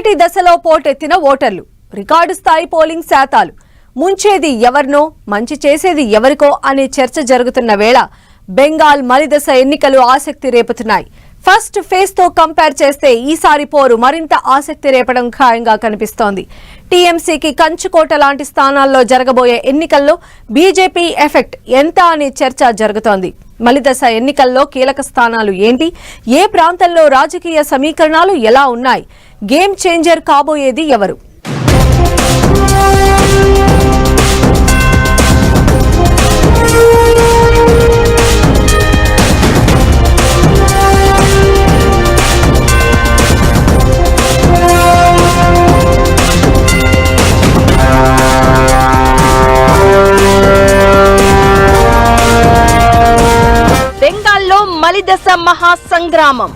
మొదటి దశలో పోటెత్తిన ఓటర్లు, రికార్డు స్థాయి పోలింగ్ శాతాలు, ముంచేది ఎవరినో మంచి చేసేది ఎవరికో అనే చర్చ జరుగుతున్న వేళ బెంగాల్ మలిదశ ఎన్నికలు ఆసక్తి రేపుతున్నాయి. ఫస్ట్ ఫేజ్ తో కంపేర్ చేస్తే ఈసారి పోరు మరింత ఆసక్తి రేపడం ఖాయంగా కనిపిస్తోంది. టీఎంసీకి కంచుకోట లాంటి స్థానాల్లో జరగబోయే ఎన్నికల్లో బీజేపీ ఎఫెక్ట్ ఎంత అనే చర్చ జరుగుతోంది. మలిదశ ఎన్నికల్లో కీలక స్థానాలు ఏంటి, ఏ ప్రాంతంలో రాజకీయ సమీకరణాలు ఎలా ఉన్నాయి, గేమ్ చేంజర్ కాబోయేది ఎవరు? బెంగాల్లో మలిదశ మహాసంగ్రామం,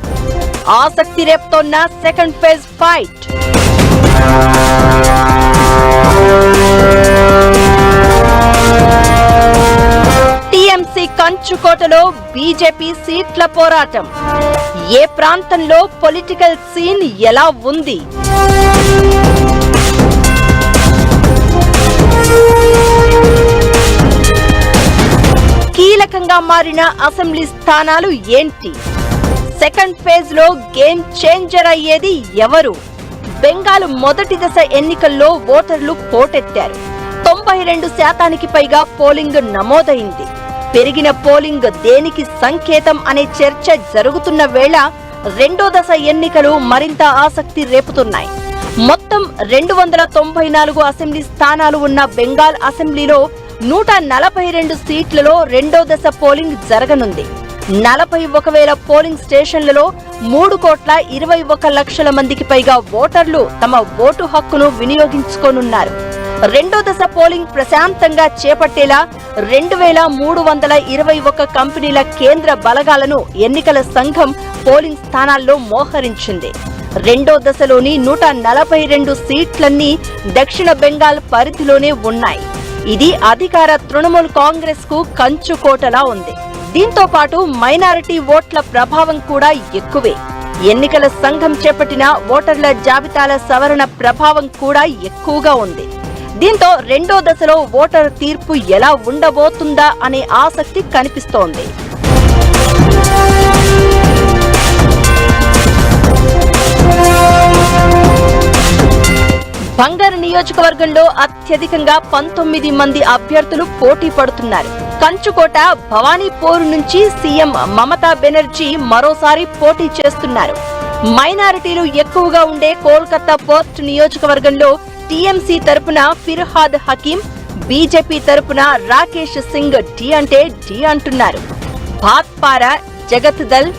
ఆసక్తి రేపుతోన్న సెకండ్ ఫేజ్ ఫైట్. టీఎంసీ కంచుకోటలో బీజేపీ సీట్ల పోరాటం, ఏ ప్రాంతంలో పొలిటికల్ సీన్ ఎలా ఉంది? కీలకంగా మారిన అసెంబ్లీ స్థానాలు ఏంటి? సెకండ్ ఫేజ్ లో గేమ్ చేంజర్ అయ్యేది ఎవరు? బెంగాల్ మొదటి దశ ఎన్నికల్లో ఓటర్లు పోటెత్తారు. 92% పైగా పోలింగ్ నమోదైంది. పెరిగిన పోలింగ్ దేనికి సంకేతం అనే చర్చ జరుగుతున్న వేళ రెండో దశ ఎన్నికలు మరింత ఆసక్తి రేపుతున్నాయి. మొత్తం 294 అసెంబ్లీ స్థానాలు ఉన్న బెంగాల్ అసెంబ్లీలో 142 సీట్లలో రెండో దశ పోలింగ్ జరగనుంది. 41,000 పోలింగ్ స్టేషన్లలో 3,21,00,000 మందికి పైగా ఓటర్లు తమ ఓటు హక్కును వినియోగించుకోనున్నారు. రెండో దశ పోలింగ్ ప్రశాంతంగా చేపట్టేలా 2,321 కంపెనీల కేంద్ర బలగాలను ఎన్నికల సంఘం పోలింగ్ స్థానాల్లో మోహరించింది. రెండో దశలోని 142 సీట్లన్నీ దక్షిణ బెంగాల్ పరిధిలోనే ఉన్నాయి. ఇది అధికార తృణమూల్ కాంగ్రెస్ కు కంచుకోటలా ఉంది. దీంతో పాటు మైనారిటీ ఓట్ల ప్రభావం కూడా ఎక్కువే. ఎన్నికల సంఘం చేపట్టిన ఓటర్ల జాబితాల సవరణ ప్రభావం కూడా ఎక్కువగా ఉంది. దీంతో రెండో దశలో ఓటర్ తీర్పు ఎలా ఉండబోతుందా అనే ఆసక్తి కనిపిస్తోంది. బంగర్ నియోజకవర్గంలో అత్యధికంగా 19 మంది అభ్యర్థులు పోటీ పడుతున్నారు. కంచుకోట భవానీపూర్ నుంచి సీఎం మమతా బెనర్జీ మరోసారి పోటీ చేస్తున్నారు. మైనారిటీలు ఎక్కువగా ఉండే కోల్కతా పోర్ట్ నియోజకవర్గంలో టీఎంసీ తరపున ఫిర్హాద్ హకీం, బీజేపీ తరపున రాకేష్ సింగ్ డి అంటే డి అంటున్నారు. భాత్పారా, జగత్ దల్,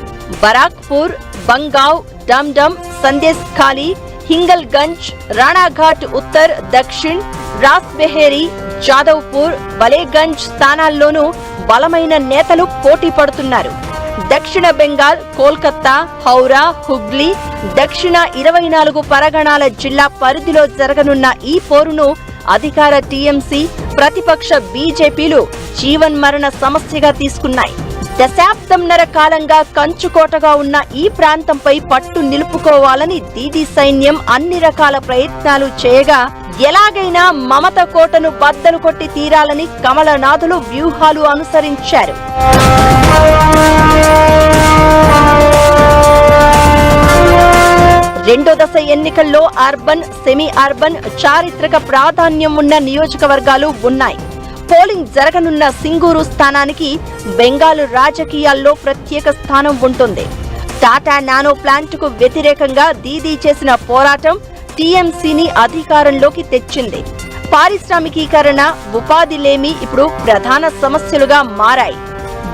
బరాక్పూర్, బంగావ్, డమ్డమ్, సందేశ్ ఖాళీ, హింగల్గంజ్, రాణాఘాట్ ఉత్తర్, దక్షిణ్, రాస్బెహేరీ, జాదవ్పూర్, బలేగంజ్ స్థానాల్లోనూ బలమైన నేతలు పోటీ పడుతున్నారు. దక్షిణ బెంగాల్, కోల్కతా, హౌరా, హుగ్లీ, దక్షిణ 24 పరగణాల జిల్లా పరిధిలో జరగనున్న ఈ పోరును అధికార టీఎంసీ, ప్రతిపక్ష బీజేపీలు జీవన్మరణ సమస్యగా తీసుకున్నాయి. దశాబ్దంన్నర కాలంగా కంచుకోటగా ఉన్న ఈ ప్రాంతంపై పట్టు నిలుపుకోవాలని దీదీ సైన్యం అన్ని రకాల ప్రయత్నాలు చేయగా ఎలాగైనా మమత కోటను బద్దలు కొట్టి తీరాలని కమలనాథులు వ్యూహాలు అనుసరించారు. రెండో దశ ఎన్నికల్లో అర్బన్, సెమీ అర్బన్, చారిత్రక ప్రాధాన్యం ఉన్న నియోజకవర్గాలు ఉన్నాయి. పోలింగ్ జరగనున్న సింగూరు స్థానానికి బెంగాల్ రాజకీయాల్లో ప్రత్యేక స్థానం ఉంటుంది. టాటా నానో ప్లాంట్ కు వ్యతిరేకంగా దీదీ చేసిన పోరాటం టీఎంసీని అధికారంలోకి తెచ్చింది. పారిశ్రామికీకరణ, ఉపాధి లేమి ఇప్పుడు ప్రధాన సమస్యలుగా మారాయి.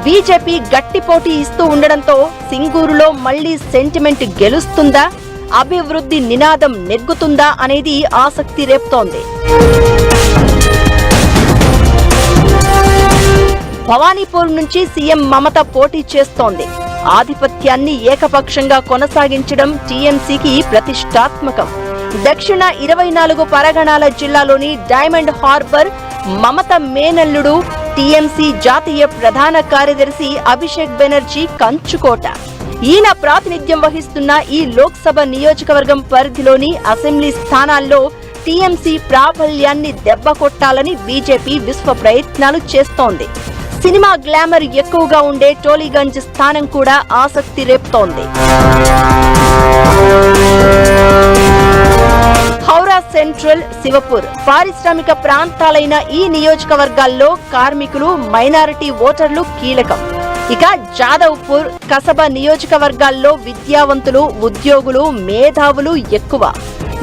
బీజేపీ గట్టి పోటీ ఇస్తూ ఉండడంతో సింగూరులో మళ్లీ సెంటిమెంట్ గెలుస్తుందా, అభివృద్ధి నినాదం నెగ్గుతుందా అనేది ఆసక్తి రేపుతోంది. భవానీపూర్ నుంచి సీఎం మమత పోటీ చేస్తోంది. ఆధిపత్యాన్ని ఏకపక్షంగా కొనసాగించడం టీఎంసీకి ప్రతిష్టాత్మకం. దక్షిణ 24 పరగణాల జిల్లాలోని డైమండ్ హార్బర్ మమత మేనల్లుడు టీఎంసీ జాతీయ ప్రధాన కార్యదర్శి అభిషేక్ బెనర్జీ కంచుకోట. ఈయన ప్రాతినిధ్యం వహిస్తున్న ఈ లోక్సభ నియోజకవర్గం పరిధిలోని అసెంబ్లీ స్థానాల్లో టీఎంసీ ప్రాబల్యాన్ని దెబ్బకొట్టాలని బీజేపీ విశ్వ ప్రయత్నాలు చేస్తోంది. సినిమా గ్లామర్ ఎక్కువగా ఉండే టోలీగంజ్ స్థానం కూడా ఆసక్తి రేపుతోంది. హౌరా సెంట్రల్, శివపూర్ పారిశ్రామిక ప్రాంతాలైన ఈ నియోజకవర్గాల్లో కార్మికులు, మైనారిటీ ఓటర్లు కీలకం. ఇక జాదవ్పూర్, కసబా నియోజకవర్గాల్లో విద్యావంతులు, ఉద్యోగులు, మేధావులు ఎక్కువ.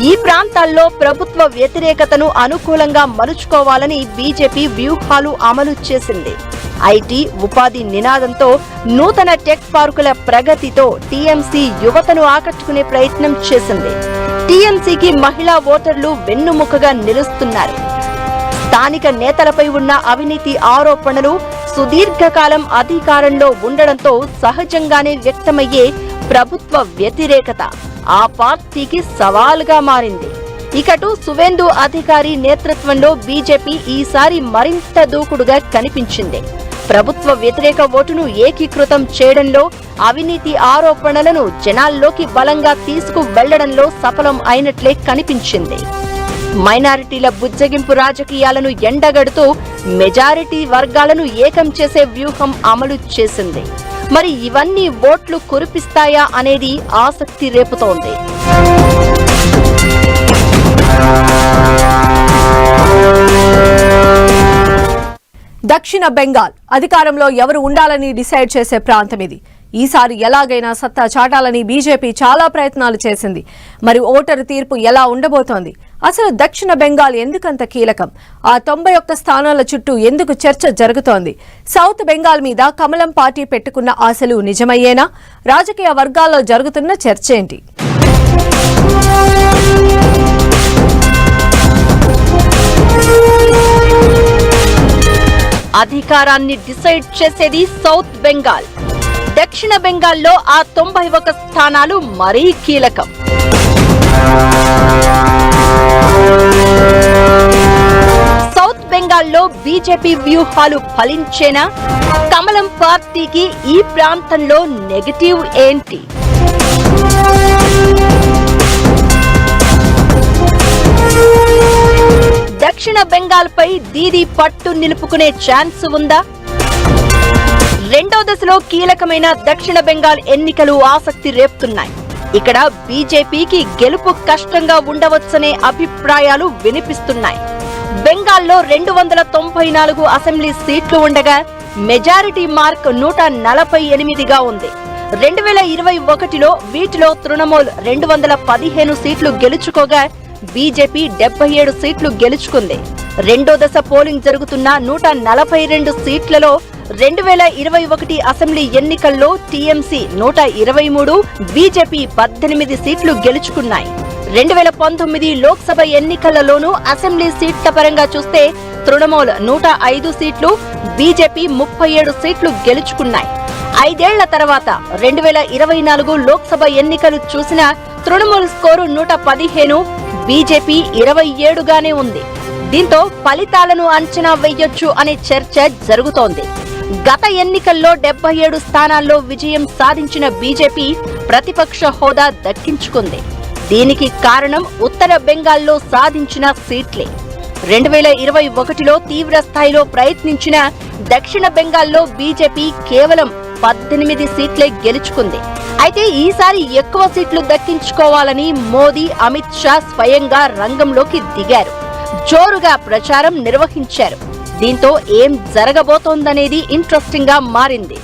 ఈ ప్రాంతాల్లో ప్రభుత్వ వ్యతిరేకతను అనుకూలంగా మలుచుకోవాలని బీజేపీ వ్యూహాలు అమలు చేసింది. ఐటీ, ఉపాధి నినాదంతో నూతన టెక్ పార్కుల ప్రగతితో టీఎంసీ యువతను ఆకట్టుకునే ప్రయత్నం చేసింది. టీఎంసీకి మహిళా ఓటర్లు వెన్నుముకగా నిలుస్తున్నారు. స్థానిక నేతలపై ఉన్న అవినీతి ఆరోపణలు సుదీర్ఘకాలం అధికారంలో ఉండడంతో సహజంగానే వ్యక్తమయ్యే ప్రభుత్వ వ్యతిరేకత ఆ పార్టీకి సవాలుగా మారింది. ఇకటు సువేందు అధికారి నేతృత్వంలో బీజేపీ ఈసారి మరింత దూకుడుగా కనిపించింది. ప్రభుత్వ వ్యతిరేక ఓటును ఏకీకృతం చేయడంలో, అవినీతి ఆరోపణలను జనాల్లోకి బలంగా తీసుకు వెళ్లడంలో సఫలం అయినట్లే కనిపించింది. మైనారిటీల బుజ్జగింపు రాజకీయాలను ఎండగడుతూ మెజారిటీ వర్గాలను ఏకం చేసే వ్యూహం అమలు చేసింది. మరి ఇవన్నీ ఓట్లు కురిపిస్తాయా అనేది ఆసక్తి రేపుతోంది. దక్షిణ బెంగాల్ అధికారంలో ఎవరు ఉండాలని డిసైడ్ చేసే ప్రాంతం ఇది. ఈసారి ఎలాగైనా సత్తా చాటాలని బీజేపీ చాలా ప్రయత్నాలు చేసింది. మరి ఓటరు తీర్పు ఎలా ఉండబోతోంది? అసలు దక్షిణ బెంగాల్ ఎందుకంత కీలకం? ఆ 91 స్థానాల చుట్టూ ఎందుకు చర్చ జరుగుతోంది? సౌత్ బెంగాల్ మీద కమలం పార్టీ పెట్టుకున్న ఆశలు నిజమయ్యేనా? రాజకీయ వర్గాల్లో జరుగుతున్న చర్చ ఏంటి? అధికారాన్ని డిసైడ్ చేసేది సౌత్ బెంగాల్. దక్షిణ బెంగాల్లో ఆ 91 స్థానాలు మరీ కీలకం. సౌత్ బెంగాల్లో బీజేపీ వ్యూహాలు ఫలించేనా? కమలం పార్టీకి ఈ ప్రాంతంలో నెగటివ్ ఏంటి? దక్షిణ బెంగాల్ పై దీదీ పట్టు నిలుపుకునే ఛాన్స్ ఉందా? రెండో దశలో కీలకమైన దక్షిణ బెంగాల్ ఎన్నికలు ఆసక్తి రేపుతున్నాయి. ఇక్కడ బీజేపీకి గెలుపు కష్టంగా ఉండవచ్చనే అభిప్రాయాలు వినిపిస్తున్నాయి. బెంగాల్లో 294 అసెంబ్లీ సీట్లు ఉండగా మెజారిటీ మార్క్ 148గా ఉంది. 2021లో వీటిలో తృణమూల్ 215 సీట్లు గెలుచుకోగా బీజేపీ 77 సీట్లు గెలుచుకుంది. రెండో దశ పోలింగ్ జరుగుతున్న 142 సీట్లలో 2021 అసెంబ్లీ ఎన్నికల్లో టీఎంసీ 123, బీజేపీ 18 సీట్లు గెలుచుకున్నాయి. 2019 లోక్సభ ఎన్నికలలోనూ అసెంబ్లీ సీట్ల పరంగా చూస్తే తృణమూల్ 105 సీట్లు, బీజేపీ 37 సీట్లు గెలుచుకున్నాయి. 5 ఏళ్ల తర్వాత 2024 లోక్సభ ఎన్నికలు చూసిన తృణమూల్ స్కోరు 115, బీజేపీ 27గానే ఉంది. దీంతో ఫలితాలను అంచనా వేయొచ్చు అనే చర్చ జరుగుతోంది. గత ఎన్నికల్లో 77 స్థానాల్లో విజయం సాధించిన బీజేపీ ప్రతిపక్ష హోదా దక్కించుకుంది. దీనికి కారణం ఉత్తర బెంగాల్లో సాధించిన సీట్లే. 2021లో తీవ్ర స్థాయిలో ప్రయత్నించిన దక్షిణ బెంగాల్లో బీజేపీ కేవలం 18 సీట్లే గెలుచుకుంది. అయితే ఈసారి ఎక్కువ సీట్లు దక్కించుకోవాలని మోదీ, అమిత్ షా స్వయంగా రంగంలోకి దిగారు. జోరుగా ప్రచారం నిర్వహించారు. దీంతో ఏం జరగబోతోందనేది ఇంట్రెస్టింగ్ గా మారింది.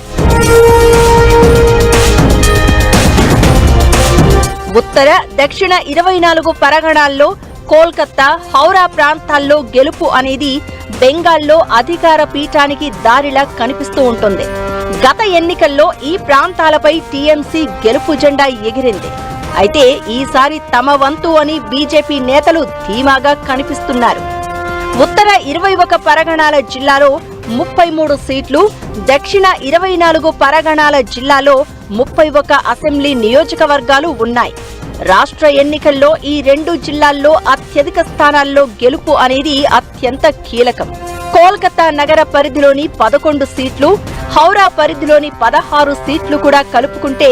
ఉత్తర, దక్షిణ 24 పరగణాల్లో కోల్కతా, హౌరా ప్రాంతాల్లో గెలుపు అనేది బెంగాల్లో అధికార పీఠానికి దారిలా కనిపిస్తూ ఉంటుంది. గత ఎన్నికల్లో ఈ ప్రాంతాలపై టీఎంసీ గెలుపు జెండా ఎగిరింది. అయితే ఈసారి తమ వంతు అని బీజేపీ నేతలు ధీమాగా కనిపిస్తున్నారు. ఉత్తర 21 పరగణాల జిల్లాలో 33 సీట్లు, దక్షిణ 24 పరగణాల జిల్లాలో 31 అసెంబ్లీ నియోజకవర్గాలు ఉన్నాయి. రాష్ట్ర ఎన్నికల్లో ఈ 2 జిల్లాల్లో అత్యధిక స్థానాల్లో గెలుపు అనేది అత్యంత కీలకం. కోల్కతా నగర పరిధిలోని 11 సీట్లు, హౌరా పరిధిలోని 16 సీట్లు కూడా కలుపుకుంటే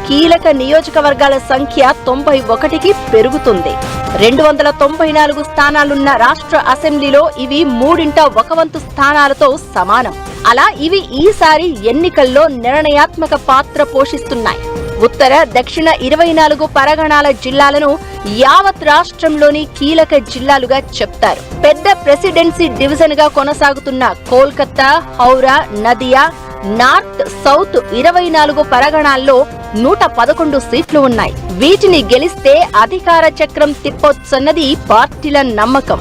కీలక నియోజకవర్గాల సంఖ్య 91కి పెరుగుతుంది. 294 స్థానాలున్న రాష్ట్ర అసెంబ్లీలో ఇవి 1/3 స్థానాలతో సమానం. అలా ఇవి ఈసారి ఎన్నికల్లో నిర్ణయాత్మక పాత్ర పోషిస్తున్నాయి. ఉత్తర, దక్షిణ 24 పరగణాల జిల్లాలను యావత్ రాష్ట్రంలోని కీలక జిల్లాలుగా చెప్తారు. పెద్ద ప్రెసిడెన్సీ డివిజన్ గా కొనసాగుతున్న కోల్కతా, హౌరా, నదియా, నార్త్, సౌత్ 24 పరగణాల్లో 111 సీట్లు ఉన్నాయి. వీటిని గెలిస్తే అధికార చక్రం తిప్పొచ్చన్నది పార్టీల నమ్మకం.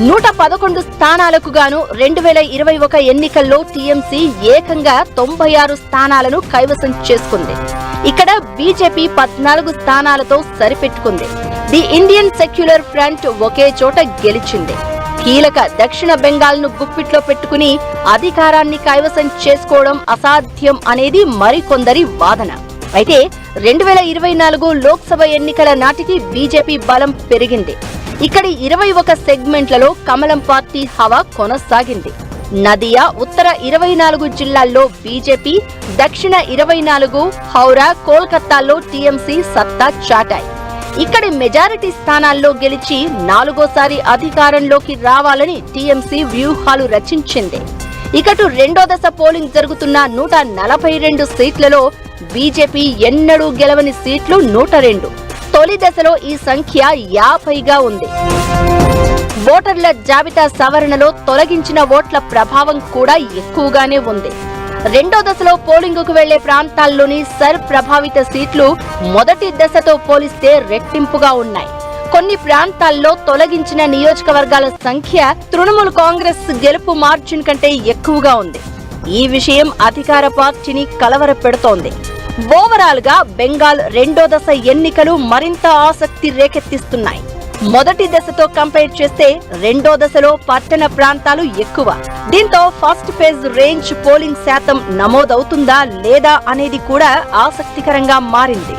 111 స్థానాలకు గాను 2021 ఎన్నికల్లో టీఎంసీ ఏకంగా 96 స్థానాలను కైవసం చేసుకుంది. ఇక్కడ బీజేపీ 14 స్థానాలతో సరిపెట్టుకుంది. ది ఇండియన్ సెక్యులర్ ఫ్రంట్ ఒకే చోట గెలిచింది. కీలక దక్షిణ బెంగాల్ ను గుప్పిట్లో పెట్టుకుని అధికారాన్ని కైవసం చేసుకోవడం అసాధ్యం అనేది మరికొందరి వాదన. అయితే 2024 లోక్సభ ఎన్నికల నాటికి బీజేపీ బలం పెరిగింది. ఇక్కడి 21 సెగ్మెంట్లలో కమలం పార్టీ హవా కొనసాగింది. నదియా, ఉత్తర 24 జిల్లాల్లో బీజేపీ, దక్షిణ 24, హౌరా, కోల్కతాల్లో టీఎంసీ సత్తా చాటాయి. ఇక్కడి మెజారిటీ స్థానాల్లో గెలిచి 4వ సారి అధికారంలోకి రావాలని టీఎంసీ వ్యూహాలు రచించింది. ఇకటు రెండో దశ పోలింగ్ జరుగుతున్న 142 సీట్లలో బీజేపీ ఎన్నడూ గెలవని సీట్లు 102. తొలి దశలో ఈ సంఖ్య 50గా ఉంది. ఓటర్ల జాబితా సవరణలో తొలగించిన ఓట్ల ప్రభావం కూడా ఎక్కువగానే ఉంది. రెండో దశలో పోలింగుకు వెళ్లే ప్రాంతాల్లోని సర్ ప్రభావిత సీట్లు మొదటి దశతో పోలిస్తే రెట్టింపుగా ఉన్నాయి. కొన్ని ప్రాంతాల్లో తొలగించిన నియోజకవర్గాల సంఖ్య తృణమూల్ కాంగ్రెస్ గెలుపు మార్జిన్ కంటే ఎక్కువగా ఉంది. ఈ విషయం అధికార పార్టీని కలవరపెడుతోంది. ఓవరాల్ గా బెంగాల్ రెండో దశ ఎన్నికలు మరింత ఆసక్తి రేకెత్తిస్తున్నాయి. మొదటి దశతో కంపేర్ చేస్తే రెండో దశలో పట్టణ ప్రాంతాలు ఎక్కువ. దీంతో ఫస్ట్ ఫేజ్ రేంజ్ పోలింగ్ శాతం నమోదవుతుందా లేదా అనేది కూడా ఆసక్తికరంగా మారింది.